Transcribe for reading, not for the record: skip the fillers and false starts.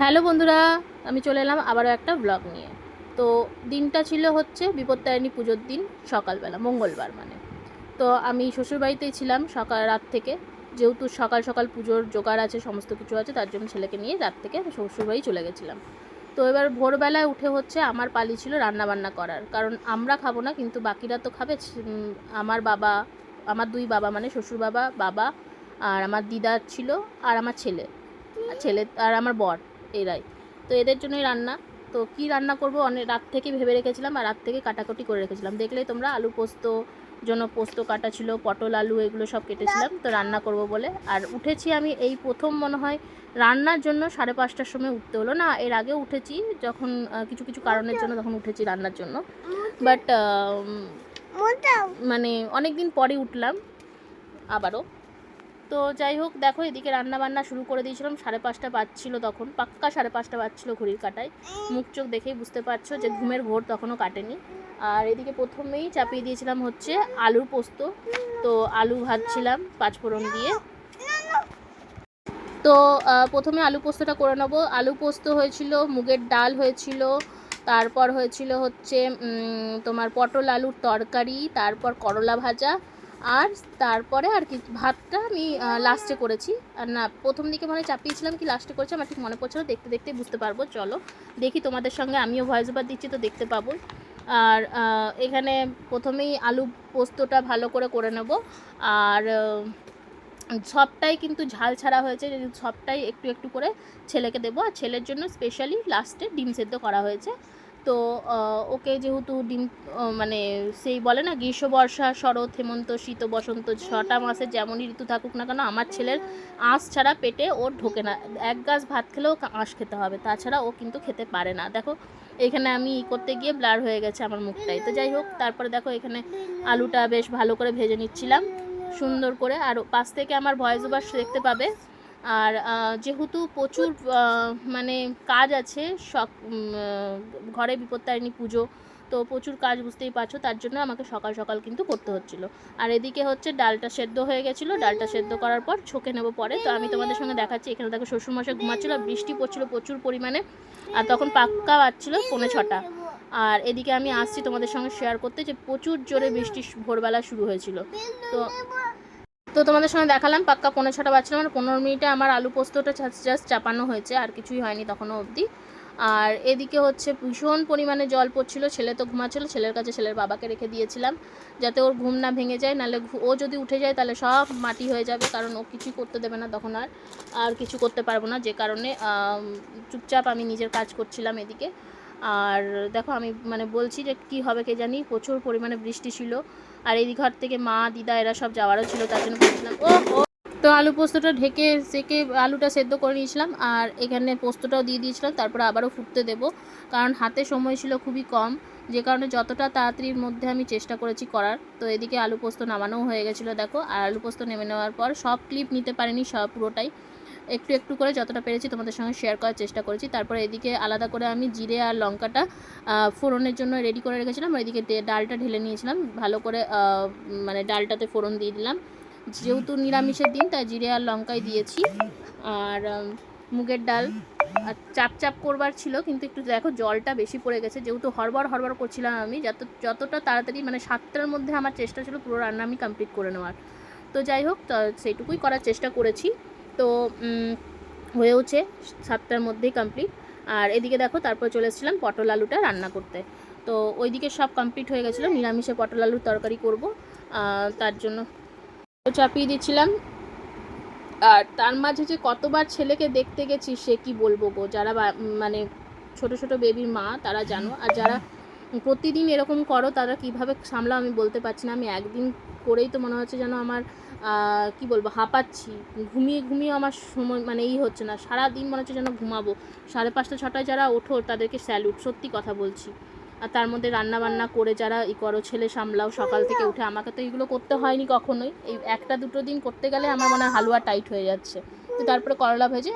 Hello বন্ধুরা, আমি চলে এলাম আবারও একটা ব্লগ নিয়ে। তো দিনটা ছিল হচ্ছে বিপত্তারিণী পুজোর দিন, সকালবেলা মঙ্গলবার তো আমি শ্বশুরবাড়িতেই ছিলাম সকাল রাত থেকে। যেহেতু সকাল সকাল পুজোর জোগাড় আছে, সমস্ত কিছু আছে, তার জন্য ছেলেকে নিয়ে রাত থেকে আমি শ্বশুরবাড়ি চলে গেছিলাম। তো এবার ভোরবেলায় উঠে হচ্ছে আমার পালি ছিল রান্নাবান্না করার, কারণ আমরা খাবো না কিন্তু বাকিরা তো খাবে। আমার বাবা, আমার দুই বাবা মানে শ্বশুর বাবা, বাবা আর আমার দিদা ছিল, আর আমার ছেলে ছেলে আর আমার বর, এরাই। তো এদের জন্যই রান্না। তো কি রান্না করব অনেক রাত থেকে ভেবে রেখেছিলাম, আর রাত থেকে কাটাকুটি করে রেখেছিলাম। দেখলেই তোমরা, আলু পোস্ত জন্য পোস্ত কাটা ছিল, পটল আলু এগুলো সব কেটেছিলাম তো রান্না করব বলে। আর উঠেছি আমি এই প্রথম মনে হয় রান্নার জন্য 5:30টার সময় উঠতে হলো। না, এর আগে উঠেছি যখন কিছু কিছু কারণের জন্য তখন উঠেছি রান্নার জন্য। বাট মানে অনেক দিন পরে উঠলাম আবারও। তো যাই হোক, দেখো এদিকে রান্না বান্না শুরু করে দিয়েছিলাম। 5:30 বাজছিল তখন, পাক্কা 5:30 বাজছিল ঘড়ির কাঁটায়। মুখ চোখ দেখেই বুঝতে পারছো যে ঘুমের ঘোর তখনও কাটেনি। আর এদিকে প্রথমেই চাপিয়ে দিয়েছিলাম হচ্ছে আলুর পোস্ত। তো আলু ভাজছিলাম পাঁচফোড়ন দিয়ে। তো প্রথমে আলু পোস্তটা করে নেবো। আলু পোস্ত হয়েছিল, মুগের ডাল হয়েছিল, তারপর হয়েছিল হচ্ছে তোমার পটল আলুর তরকারি, তারপর করলা ভাজা, আর তারপরে আর কি ভাতটা আমি লাস্টে করেছি। আর না, প্রথম দিকে মানে চাপিয়েছিলাম কি লাস্টে করেছি আমার ঠিক মনে পড়ছে না, দেখতে দেখতে বুঝতে পারবো। চলো দেখি, তোমাদের সঙ্গে আমিও ভয়েস ওভার দিচ্ছি তো দেখতে পাবো। আর এখানে প্রথমেই আলু পোস্তটা ভালো করে করে নেব। আর সবটাই কিন্তু ঝাল ছাড়া হয়েছে, সবটাই একটু একটু করে ছেলেকে দেবো। আর ছেলের জন্য স্পেশালি লাস্টে ডিম সেদ্ধ করা হয়েছে। তো ওকে যেহেতু ডিম মানে সেই বলে না, গ্রীষ্ম বর্ষা শরৎ হেমন্ত শীত বসন্ত 6টা মাসে যেমনই ঋতু থাকুক না কেন, আমার ছেলের আঁশ ছাড়া পেটে ওর ঢোকে না। এক গাছ ভাত খেলেও আঁশ খেতে হবে, তাছাড়া ও কিন্তু খেতে পারে না। দেখো এখানে আমি করতে গিয়ে ব্লার হয়ে গেছে আমার মুখটাই। তো যাই হোক, তারপরে দেখো এখানে আলুটা বেশ ভালো করে ভেজে নিচ্ছিলাম সুন্দর করে। আর পাশ থেকে আমার ভয়েস ওভার দেখতে পাবে। আর যেহেতু প্রচুর মানে কাজ আছে, ঘরে বিপত্তারিণী পুজো, তো প্রচুর কাজ বুঝতেই পারছো, তার জন্য আমাকে সকাল সকাল কিন্তু করতে হচ্ছিল। আর এদিকে হচ্ছে ডালটা সেদ্ধ হয়ে গেছিলো, ডালটা সেদ্ধ করার পর ছোকে নেবো পরে। তো আমি তোমাদের সঙ্গে দেখাচ্ছি, এখানে দেখো শ্বশুরমশাই ঘুমাচ্ছিলো, বৃষ্টি পড়ছিল প্রচুর পরিমাণে, আর তখন পাক্কা বাজছিলো 5:45। আর এদিকে আমি আসছি তোমাদের সঙ্গে শেয়ার করতে যে প্রচুর জোরে বৃষ্টি ভোরবেলা শুরু হয়েছিল। তো তো তোমাদের সঙ্গে দেখালাম পাক্কা 5:45 বাজছিল, মানে 15 মিনিটে আমার আলু পোস্তটা জাস্ট চাপানো হয়েছে, আর কিছুই হয়নি তখনও অবধি। আর এদিকে হচ্ছে ভীষণ পরিমাণে জল পড়ছিল, ছেলে তো ঘুমাচ্ছিল, ছেলের কাছে ছেলের বাবাকে রেখে দিয়েছিলাম যাতে ওর ঘুম না ভেঙে যায়, নাহলে ও যদি উঠে যায় তাহলে সব মাটি হয়ে যাবে, কারণ ও কিছুই করতে দেবে না তখন। আর কিছু করতে পারবো না, যে কারণে চুপচাপ আমি নিজের কাজ করছিলাম এদিকে। আর দেখো আমি মানে বলছি যে কী হবে কে জানি, প্রচুর পরিমাণে বৃষ্টি ছিল। আর এই ঘর থেকে মা দিদা এরা সব যাওয়ারও ছিল, তার জন্য বলছিলাম ও ও। তো আলু পোস্তটা ঢেকে সেকে আলুটা সেদ্ধ করে নিয়েছিলাম, আর এখানে পোস্তটাও দিয়ে দিয়েছিলাম। তারপরে আবারও ফুটতে দেবো, কারণ হাতে সময় ছিল খুবই কম, যে কারণে যতটা তাড়াতাড়ির মধ্যে আমি চেষ্টা করেছি করার। তো এদিকে আলু পোস্ত নামানোও হয়ে গেছিলো দেখো। আর আলু পোস্ত নেমে নেওয়ার পর সব ক্লিপ নিতে পারিনি, সব পুরোটাই একটু একটু করে যতটা পেরেছি তোমাদের সঙ্গে শেয়ার করার চেষ্টা করেছি। তারপরে এদিকে আলাদা করে আমি জিরে আর লঙ্কাটা ফোড়নের জন্য রেডি করে রেখেছিলাম। আর এদিকে ডালটা ঢেলে নিয়েছিলাম ভালো করে, মানে ডালটাতে ফোড়ন দিয়ে দিলাম। যেহেতু নিরামিষের দিন তাই জিরে আর লঙ্কাই দিয়েছি। আর মুগের ডাল আর চাপ চাপ করবার ছিল, কিন্তু একটু দেখো জলটা বেশি পড়ে গেছে, যেহেতু হড়বড় হড়বড় করছিলাম আমি, যতটা তাড়াতাড়ি মানে 7টার মধ্যে আমার চেষ্টা ছিল পুরো রান্না আমি কমপ্লিট করে নেওয়ার। তো যাই হোক, সেইটুকুই করার চেষ্টা করেছি। তো হয়েওছে 7টার মধ্যেই কমপ্লিট। আর এদিকে দেখো তারপর চলে এসেছিলাম পটল আলুটা রান্না করতে। তো ওইদিকে সব কমপ্লিট হয়ে গেছিলো, নিরামিষে পটল আলুর তরকারি করব, তার জন্য চাপিয়ে দিচ্ছিলাম। আর তার মাঝে যে কতবার ছেলেকে দেখতে গেছি সে কি বলবো গো, যারা মানে ছোট ছোট বেবির মা তারা জানো। আর যারা প্রতিদিন এরকম করো তারা কিভাবে সামলাও আমি বলতে পারছি না। আমি একদিন করেই তো মনে হচ্ছে যেন আমার কি বলবো, হাঁপাচ্ছি, ঘুমিয়ে ঘুমিয়ে আমার সময় মানে হচ্ছে না, সারা দিন মনে হচ্ছে যেন ঘুমাবো। 5:30 6টায় যারা ওঠো তাদেরকে স্যালুট, সত্যি কথা বলছি। আর তার মধ্যে রান্না বান্না করে যারা করো, ছেলে সামলাও সকাল থেকে উঠে, আমাকে তো এগুলো করতে হয়নি কখনোই। এই একটা দুটো দিন করতে গেলে আমার মনে হয় হালুয়া টাইট হয়ে যাচ্ছে। তো তারপরে করলা ভেজে